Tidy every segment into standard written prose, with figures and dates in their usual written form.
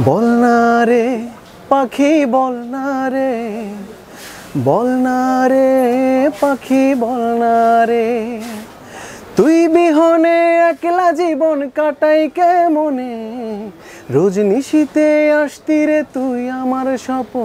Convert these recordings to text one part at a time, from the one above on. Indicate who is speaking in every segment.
Speaker 1: বল না রে পাখি বল না রে, বল না রে পাখি বল না রে, তুই বিহনে একলা জীবন কাটাই কেমনে, রোজ নিশীতে আসতি রে তুই আমার স্বপ্ন।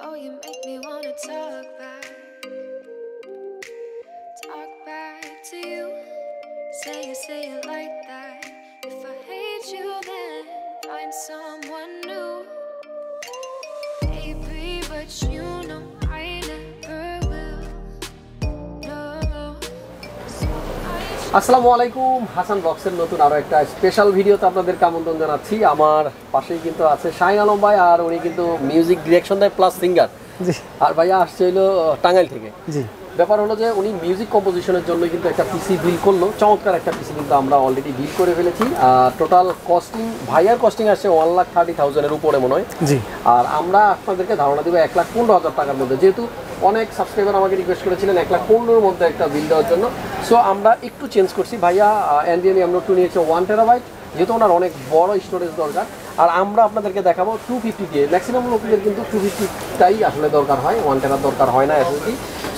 Speaker 2: Oh, you make me wanna talk back to you. Say it like that. If I hate you, then find someone new. Baby, but you know I never will. No. So
Speaker 3: আসসালামু আলাইকুম, হাসান ব্লগসের নতুন আরো একটা স্পেশাল ভিডিওতে আপনাদেরকে আমন্ত্রণ জানাচ্ছি। আমার পাশেই কিন্তু আছে শাহিন আলম ভাই, আর উনি কিন্তু মিউজিক ডিরেকশন দেয় প্লাস সিঙ্গার। জি। আর ভাইয়া আসছে হলো টাঙ্গাইল থেকে। জি। ব্যাপার হলো যে উনি মিউজিক কম্পোজিশনের জন্য কিন্তু একটা পিসি বিল করলো, চমৎকার একটা পিসি কিন্তু আমরা অলরেডি বিল করে ফেলেছি। টোটাল কস্টিং ভাইয়ার কস্টিং আসছে 1,30,000-এর উপরে মনে হয়। জি। আর আমরা আপনাদেরকে ধারণা দেবো 1,15,000 টাকার মধ্যে, যেহেতু অনেক সাবস্ক্রাইবার আমাকে রিকোয়েস্ট করেছিলেন 1,15,000-এর মধ্যে একটা বিল দেওয়ার জন্য। সো আমরা একটু চেঞ্জ করছি। ভাইয়া NVMe M.2 নিয়েছে 1 টেরাবাইট, যেহেতু ওনার অনেক বড় স্টোরেজ দরকার। আর আমরা আপনাদেরকে দেখাবো 250 দিয়ে। ম্যাক্সিমাম লোকেদের কিন্তু 250টাই আসলে দরকার হয়, 1 টেরার দরকার হয় না SSD।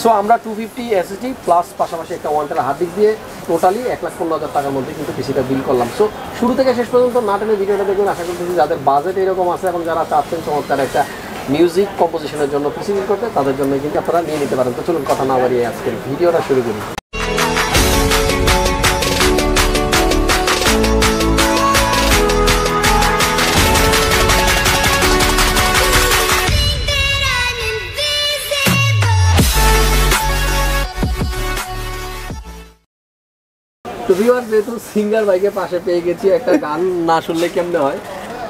Speaker 3: সো আমরা 250 SSD প্লাস পাশাপাশি একটা 1 টেরা হার্ড ডিস্ক দিয়ে টোটালি 1,15,000 টাকার মধ্যে কিন্তু পিসিটা বিল করলাম। সো শুরু থেকে শেষ পর্যন্ত না টেনে ভিডিওটা দেখবেন। আশা করতেছি যাদের বাজেট এরকম আছে এবং যারা চাচ্ছেন চমৎকার একটা মিউজিক কম্পোজিশনের জন্য পিসি বিল করতে, তাদের জন্য কিন্তু আপনারা নিয়ে নিতে পারেন। তো চলুন কথা না বাড়িয়ে আজকের ভিডিওটা শুরু করি। তো ভিউয়ার, যেহেতু সিঙ্গার ভাইকে পাশে পেয়ে গেছি, একটা গান না শুনলে কেমনে হয়।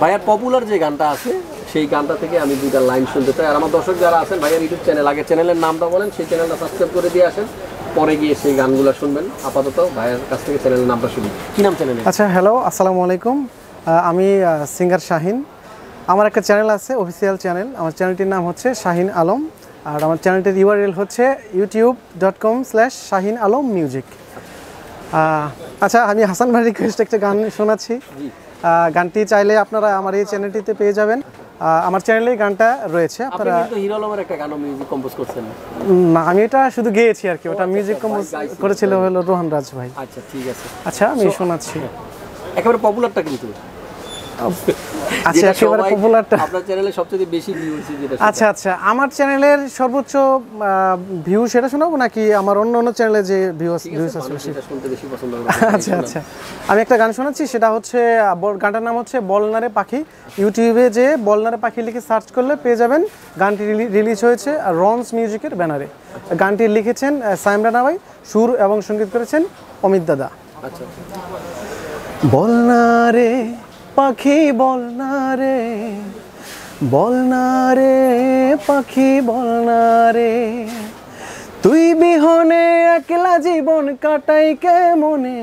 Speaker 3: ভাইয়ার পপুলার যে গানটা আছে সেই গানটা থেকে আমি দুইটা লাইন শুনতে চাই। আর আমার দর্শক যারা আছেন, ভাইয়ার ইউটিউব চ্যানেল, আগে চ্যানেলের নামটা বলেন, সেই চ্যানেলটা সাবস্ক্রাইব করে দিয়ে আসেন, পরে গিয়ে সেই গানগুলো শুনবেন। আপাতত ভাইয়ের কাছ থেকে চ্যানেলের নামটা শুনি। কি নাম চ্যানেলের?
Speaker 1: আচ্ছা, হ্যালো, আসসালামু আলাইকুম। আমি সিঙ্গার শাহিন। আমার একটা চ্যানেল আছে, অফিসিয়াল চ্যানেল। আমার চ্যানেলটির নাম হচ্ছে শাহিন আলম, আর আমার চ্যানেলটির URL হচ্ছে youtube.com/শাহিন আলম মিউজিক। আচ্ছা, আমি হাসান ভাই রিকোয়েস্ট একটা গান শোনাচ্ছি। গানটি চাইলে আপনারা আমার এই চ্যানেলটিতে পেয়ে যাবেন। আমার চ্যানেলেই গানটা রয়েছে। আপনারা
Speaker 3: কিন্তু হিরো আলমের একটা গানও মিউজিক কম্পোজ করছেন
Speaker 1: না? আমি এটা শুধু গেয়েছি আর কি, ওটা মিউজিক কম্পোজ করেছিল হলো রোহান রাজ ভাই।
Speaker 3: আচ্ছা, ঠিক আছে।
Speaker 1: আচ্ছা, আমি শোনাচ্ছি।
Speaker 3: একেবারে পপুলারটা কিন্তু।
Speaker 1: আচ্ছা, একেবারে পপুলারটা
Speaker 3: আপনার চ্যানেলে সবচেয়ে বেশি ভিউ হচ্ছে যেটা?
Speaker 1: আচ্ছা আচ্ছা, আমার চ্যানেলের সর্বোচ্চ ভিউ সেটা শোনাবো নাকি আমার অন্য চ্যানেলে যে ভিউ আছে
Speaker 3: সেটা শুনতে বেশি পছন্দ করি?
Speaker 1: আচ্ছা আচ্ছা, আমি একটা গান শোনাচ্ছি, সেটা হচ্ছে গানটার নাম হচ্ছে বল না রে পাখি। ইউটিউবে যে বল না রে পাখি লিখে সার্চ করলে পেয়ে যাবেন। গানটি রিলিজ হয়েছে রনস মিউজিকের ব্যানারে। গানটি লিখেছেন সাইম রানা ভাই, সুর এবং সঙ্গীত করেছেন অমিত দাদা।
Speaker 3: আচ্ছা।
Speaker 1: বল না রে পাখি বল না রে, বল না রে পাখি বল না রে, তুই বিহনে একলা জীবন কাটাই কেমনে,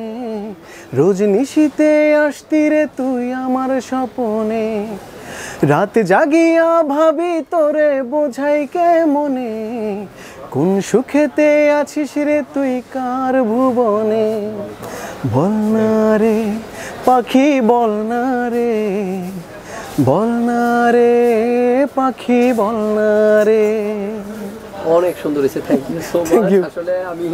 Speaker 1: রোজ নিশীতে আসতি রে তুই আমার স্বপ্নে, রাত জাগিয়া ভাবি তোরে বোঝাই কেমনে, কোন সুখেতে আছিস রে তুই কার ভুবনে, বল না রে পাখি বল না রে, বল না রে পাখি বল না রে।
Speaker 3: অনেক সুন্দর হয়েছে, থ্যাংক ইউ সো মাচ। আসলে আমি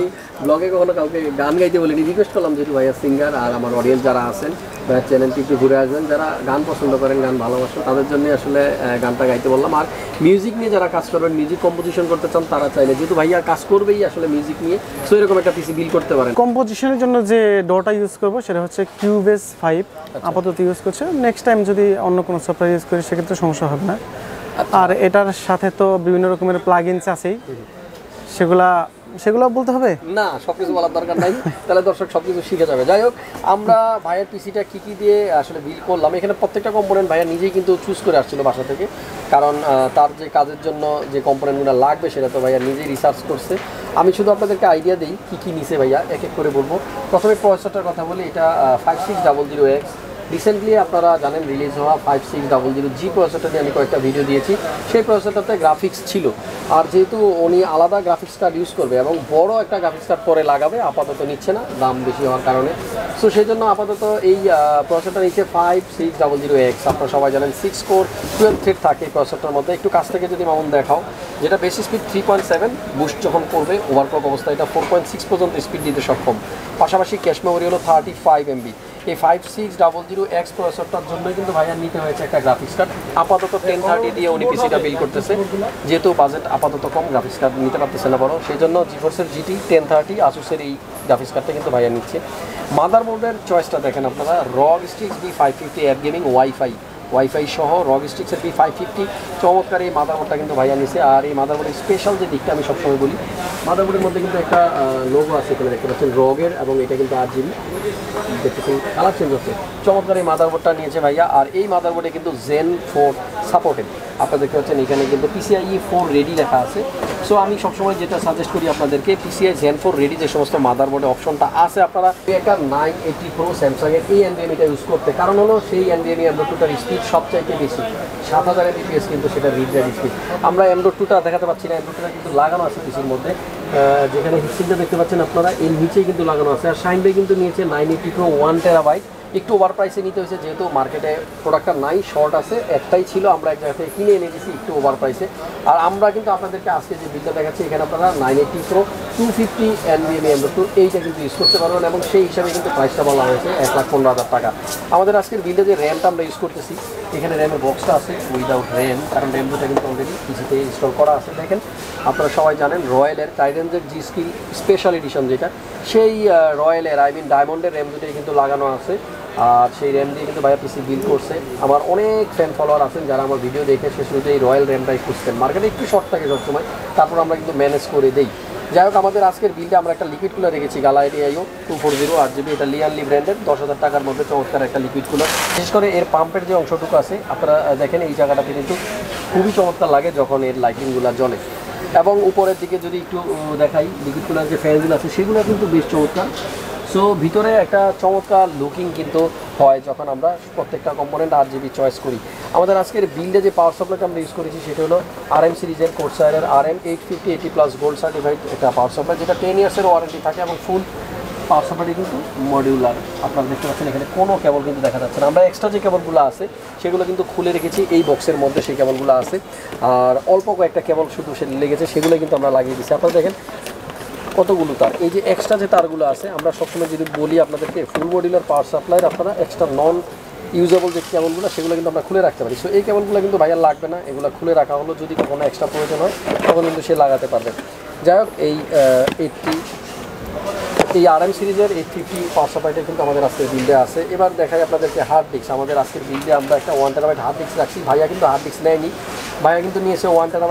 Speaker 3: ব্লগে কখনো কাউকে গান গাইতে বলিনি, রিকোয়েস্ট করলাম যেহেতু ভাইয়া সিঙ্গার আর আমার অডিয়েন্স যারা আছেন ভাইয়ার চ্যানেলটি একটু ঘুরে আসবেন, যারা গান পছন্দ করেন, গান ভালোবাসেন, তাদের জন্য আসলে গানটা গাইতে বললাম। আর মিউজিক নিয়ে যারা কাজ করবেন, মিউজিক কম্পোজিশন করতে চান, তারা চাইলে যেহেতু ভাইয়া কাজ করবেই আসলে মিউজিক নিয়ে, সো এরকম একটা পিসি বিল করতে পারেন।
Speaker 1: কম্পোজিশনের জন্য যে ডোটা ইউজ করবো সেটা হচ্ছে কিউবেস 5 আপাতত ইউজ করছে। নেক্সট টাইম যদি অন্য কোনো সফটওয়্যার ইউজ করি সেক্ষেত্রে সমস্যা হবে না। আর এটার সাথে তো বিভিন্ন রকমের প্লাগইনস আছেই, সেগুলো বলতে হবে
Speaker 3: না, সবকিছু বলার দরকার নাই, তাহলে দর্শক সবকিছু শিখে যাবে। যাই হোক, আমরা ভাইয়ের পিসিটা কী দিয়ে আসলে বিল করলাম, এখানে প্রত্যেকটা কম্পোনেন্ট ভাইয়া নিজেই কিন্তু চুজ করে আসছিল বাসা থেকে, কারণ তার যে কাজের জন্য যে কম্পোনেন্টগুলো লাগবে সেটা তো ভাইয়া নিজেই রিসার্চ করছে। আমি শুধু আপনাদেরকে আইডিয়া দিই কী নিছে ভাইয়া, এক এক করে বলবো। প্রথমে প্রসেসরটার কথা বলি, এটা 5600X। রিসেন্টলি আপনারা জানেন রিলিজ হওয়া 5600G প্রসেসরটা নিয়ে আমি কয়েকটা ভিডিও দিয়েছি। সেই প্রসেসরটাতে গ্রাফিক্স ছিল, আর যেহেতু উনি আলাদা গ্রাফিক্স কার্ড ইউজ করবে এবং বড় একটা গ্রাফিক্স কার্ড পরে লাগাবে, আপাতত নিচ্ছে না দাম বেশি হওয়ার কারণে। সো সেই জন্য আপাতত এই প্রসেসরটা নিচ্ছে 5600X। আপনারা সবাই জানেন 6 কোর 12 থ্রেড থাকে এই প্রসেসরটার মধ্যে। একটু কাছ থেকে যদি মামুন দেখাও, যেটা বেশি স্পিড 3.7, বুস্ট যখন করবে ওভারক্লক অবস্থায় এটা 4.6 পর্যন্ত স্পিড দিতে সক্ষম। পাশাপাশি ক্যাশ মেমোরি হলো 35 MB। এই 5600X প্রসেসরটার জন্যই কিন্তু ভাইয়া নিতে হয়েছে একটা গ্রাফিক্স কার্ড। আপাতত 1030 দিয়ে উনি পিসিটা বিল করতেছে, যেহেতু বাজেট আপাতত কম, গ্রাফিক্স কার্ড নিতে পারতেছে না বড়, সেই জন্য জিফোর্সের GT 1030 আসুসের এই গ্রাফিক্স কার্ডটা কিন্তু ভাইয়া নিচ্ছে। মাদারবোর্ডের চয়েসটা দেখেন আপনারা, ROG Strix B550 app gaming wifi সহ ROG Strix এর B550 চমৎকার এই মাদারবোর্ডটা কিন্তু ভাইয়া নিছে। আর এই মাদারবোর্ডের স্পেশাল যে দিকটা আমি সবসময় বলি, মাদারবোর্ডের মধ্যে কিন্তু একটা লোগো আছে, এখানে দেখতে পাচ্ছেন ROG-এর, এবং এটা কিন্তু 8GB, দেখতেছেন কালার চেঞ্জ হচ্ছে। চমৎকার এই মাদারবোর্ডটা নিয়েছে ভাইয়া। আর এই মাদারবোর্ডে কিন্তু Zen 4 সাপোর্টেড, আপনারা দেখতে পাচ্ছেন এখানে কিন্তু PCIe 4 রেডি লেখা আছে। সো আমি সবসময় যেটা সাজেস্ট করি আপনাদেরকে, PCI Zen 4 রেডি যে সমস্ত মাদারবোর্ডে অপশনটা আছে, আপনারা একটা 980 Pro স্যামসাংয়ের এই NVMe-টা ইউজ করতে, কারণ হলো সেই NVMe M.2টার স্পিড সবচাইতে বেশি, 7000 Mbps কিন্তু সেটা রিড রাইট স্পিড। আমরা M.2টা দেখাতে পাচ্ছি না, M.2টা কিন্তু লাগানো আছে পিসির মধ্যে, যেখানে হিস্ট্রিটা দেখতে পাচ্ছেন আপনারা, এর নিচেই কিন্তু লাগানো আছে। আর শাইন ভাই কিন্তু নিয়েছে 980 Pro 1 TB, একটু ওভার প্রাইসে নিতে হয়েছে, যেহেতু মার্কেটে প্রোডাক্টটা নাই, শর্ট আছে, একটাই ছিল, আমরা এক জায়গা থেকে কিনে এনে দিয়েছি একটু ওভার প্রাইসে। আর আমরা কিন্তু আপনাদেরকে আজকে যে বিলটা দেখাচ্ছি, এখানে আপনারা 980 Pro 250 NVMe M.2 এইটা কিন্তু ইউজ করতে পারবেন, এবং সেই হিসাবে কিন্তু প্রাইসটা বলা হয়েছে 1,15,000 টাকা। আমাদের আজকের বিলটা যে র্যামটা আমরা ইউজ করতেছি, এখানে র্যামের বক্সটা আছে উইদাউট র্যাম, কারণ র্যাম দুটা কিন্তু অলরেডি পিসিতে ইনস্টল করা আছে। দেখেন আপনারা সবাই জানেন রয়্যালের টাইডেন্সের G Skill স্পেশাল এডিশন, যেটা সেই রয়্যালের ডায়মন্ডের র্যাম দুটোই কিন্তু লাগানো আছে। আর সেই র্যাম দিয়ে কিন্তু ভাইয়া পিসি বিল করছে। আমার অনেক ফ্যান ফলোয়ার আছেন যারা আমার ভিডিও দেখে সে শুধু এই রয়্যাল র্যামটাই খুঁজছেন, মার্কেটে একটু শর্ট থাকে সবসময়, তারপর আমরা কিন্তু ম্যানেজ করে দিই। যাই হোক, আমাদের আজকের বিলটা আমরা একটা লিকুইড কুলার রেখেছি, গালা IO 240 8GB, এটা লিয়ানলি ব্র্যান্ডের, 10,000 টাকার মধ্যে চমৎকার একটা লিকুইড কুলার। বিশেষ করে এর পাম্পের যে অংশটুকু আছে, আপনারা দেখেন এই জায়গাটাতে কিন্তু খুবই চমৎকার লাগে যখন এর লাইটিংগুলো জ্বলে। এবং উপরের দিকে যদি একটু দেখাই, লিকুইড কুলার যে ফ্যানগুলো আছে সেগুলো কিন্তু বেশ চমৎকার। সো ভিতরে একটা চমৎকার লুকিং কিন্তু হয় যখন আমরা প্রত্যেকটা কম্পোনেন্ট 8GB চয়েস করি। আমাদের আজকের বিল্ডে যে পাওয়ার সাপ্লাইটা আমরা ইউজ করেছি সেটা হলো RM সিরিজের কোর্সায়ারের RM850 গোল্ড সার্টিফাইড একটা পাওয়ার সাপ্লাই, যেটা 10 ইয়ার্সের ওয়ারেন্টি থাকে, এবং ফুল পাওয়ার সাপ্লাইটি কিন্তু মডিউলার। আপনারা দেখতে পাচ্ছেন এখানে কোনো কেবল কিন্তু দেখা যাচ্ছে না। আমরা এক্সট্রা যে কেবলগুলো আছে সেগুলো কিন্তু খুলে রেখেছি, এই বক্সের মধ্যে সেই কেবলগুলো আছে। আর অল্প কয়েকটা কেবল শুধু সে লেগেছে, সেগুলো কিন্তু আমরা লাগিয়ে দিচ্ছি। আপনারা দেখেন কতগুলো তার, এই যে এক্সট্রা যে তারগুলো আছে, আমরা সবসময় যদি বলি আপনাদেরকে ফুল মডিউলার পাওয়ার সাপ্লাইয়ের আপনারা এক্সট্রা নন ইউজেবল যে কেবলগুলো সেগুলো কিন্তু আমরা খুলে রাখতে পারি। সো এই কেবলগুলো কিন্তু ভাইয়ার লাগবে না, এগুলো খুলে রাখা হলো, যদি কখনো এক্সট্রা প্রয়োজন হয় তখন কিন্তু সে লাগাতে পারবে। যাই হোক, এই RM সিরিজের 850 পাওয়ার সাপ্লাইটা কিন্তু আমাদের আজকের বিল্ডে আছে। এবার দেখাই আপনাদেরকে হার্ড ডিস্ক। আমাদের আজকের বিল্ডে আমরা একটা 1 TB হার্ড ডিস্ক রাখছি। ভাইয়া কিন্তু হার্ড ডিস্ক নেয়নি, ভাইয়া কিন্তু নিয়েছে 1 TB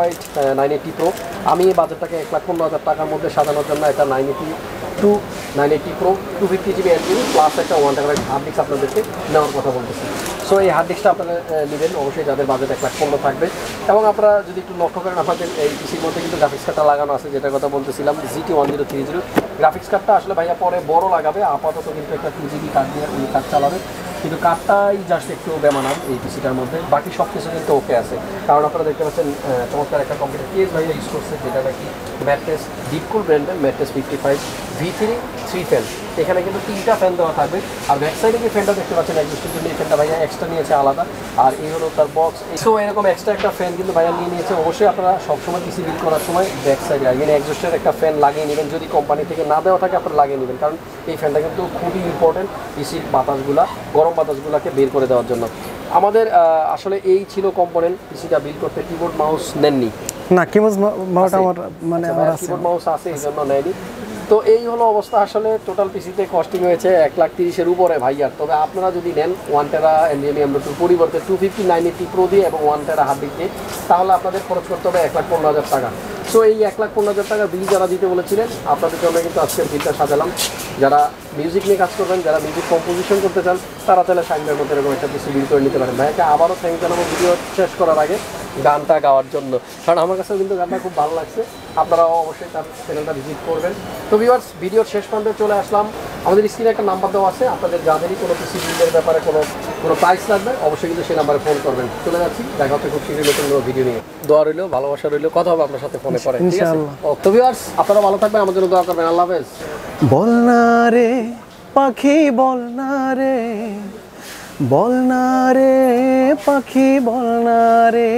Speaker 3: 980 Pro। আমি এই বাজেটটাকে 1,15,000 টাকার মধ্যে সাজানোর জন্য একটা 980 Pro 250GB NVMe প্লাস একটা 1 TB হার্ড ডিস্ক আপনাদেরকে নেওয়ার কথা বলতেছি। সো এই হার্ড ডিস্কটা আপনারা নেবেন অবশ্যই যাদের বাজেট 1,15,000 থাকবে। এবং আপনারা যদি একটু লক্ষ্য করেন, আপনাদের এই পিসির মধ্যে কিন্তু গ্রাফিক্স কার্ডটা লাগানো আছে, যেটার কথা বলতেছিলাম GT1030। গ্রাফিক্স কার্ডটা আসলে ভাইয়া পরে বড় লাগাবে, আপাতত কিন্তু একটা 2GB কার্ড দিয়ে উনি কার্ড চালাবে, কিন্তু কার্ডটাই জাস্ট একটু বেমানান এই পিসিটার মধ্যে, বাকি সব কিছু কিন্তু ওকে আছে। কারণ আপনারা দেখতে পাচ্ছেন চমৎকার একটা কম্পিউটার কেস ভাইয়া ইউজ করছে, যেটা নাকি ম্যাট্রেস ডিপকুল ব্র্যান্ডের ম্যাট্রেস 55 V3 3 ফ্যান, এখানে কিন্তু 3টা ফ্যান দেওয়া থাকবে। আর ব্যাক সাইডে যে ফ্যানটা দেখতে পাচ্ছেন একজনের জন্য, এই ফ্যানটা ভাইয়া এক্সট্রা নিয়েছে আলাদা। আর এই হলো তার বক্স। সো এরকম এক্সট্রা একটা ফ্যান কিন্তু ভাইয়া নিয়ে নিয়েছে। অবশ্যই আপনারা সবসময় পিসি বিল করার সময় ব্যাক সাইডে এখানে এক্সস্টের একটা ফ্যান লাগিয়ে নেবেন, যদি কোম্পানি থেকে না দেওয়া থাকে আপনারা লাগিয়ে নেবেন, কারণ এই ফ্যানটা কিন্তু খুবই ইম্পর্টেন্ট পিসির বাতাসগুলা, গরম বাতাসগুলাকে বের করে দেওয়ার জন্য। আমাদের আসলে এই ছিল কম্পোনেন্ট পিসিটা বিল করতে। কিবোর্ড মাউস নেননি
Speaker 1: না, কিবোর্ড মাউস আমার মানে আমার আছে,
Speaker 3: কিবোর্ড মাউস আছে এই জন্য নেয়নি। তো এই হলো অবস্থা। আসলে টোটাল পিসিতে কস্টিং হয়েছে 1,30,000-এর উপরে ভাইয়ার। তবে আপনারা যদি নেন 1 টেরা NVMe M.2 পরিবর্তে 250 980 Pro দিয়ে এবং 1 টেরা হার্ড ডিস্ক দিয়ে, তাহলে আপনাদের খরচ করতে হবে 1,15,000 টাকা। সো এই 1,15,000 টাকা বিল যারা দিতে বলেছিলেন, আপনাদের জন্য কিন্তু আজকের বিলটা সাজালাম। যারা মিউজিক নিয়ে কাজ করবেন, যারা মিউজিক কম্পোজিশন করতে চান, তারা তাহলে সাইনদের মধ্যে এরকম একটা পিসি বিল করে নিতে পারেন। ভাইয়াকে আবারও থ্যাংক জানাবো ভিডিও শেষ করার আগে গানটা গাওয়ার জন্য, কারণ আমার কাছেও কিন্তু গানটা খুব ভালো লাগছে। আপনারাও অবশ্যই তার চ্যানেলটা ভিজিট করবেন। তো ভিউয়ার্স, ভিডিওর শেষ প্রান্তে চলে আসলাম। আমাদের স্ক্রিনে একটা নাম্বার দেওয়া আছে, আপনাদের যাদেরই কোনো পিসি বিলের ব্যাপারে কোনো প্রাইস লাগবে অবশ্যই কিন্তু সেই নাম্বারে ফোন করবেন। চলে যাচ্ছি, দেখা হচ্ছে খুব শীঘ্রই নতুন কোনো ভিডিও নিয়ে। দোয়া রইল, ভালোবাসা রইল, কথা হবে আপনার সাথে ফোনে পরে, ঠিক আছে? তো ভিউয়ার্স, আপনারা ভালো থাকবেন, আমার জন্য দোয়া করবেন। আল্লাহ হাফেজ।
Speaker 1: বল না রে পাখি, বল না রে, বল না রে পাখি, বল না রে।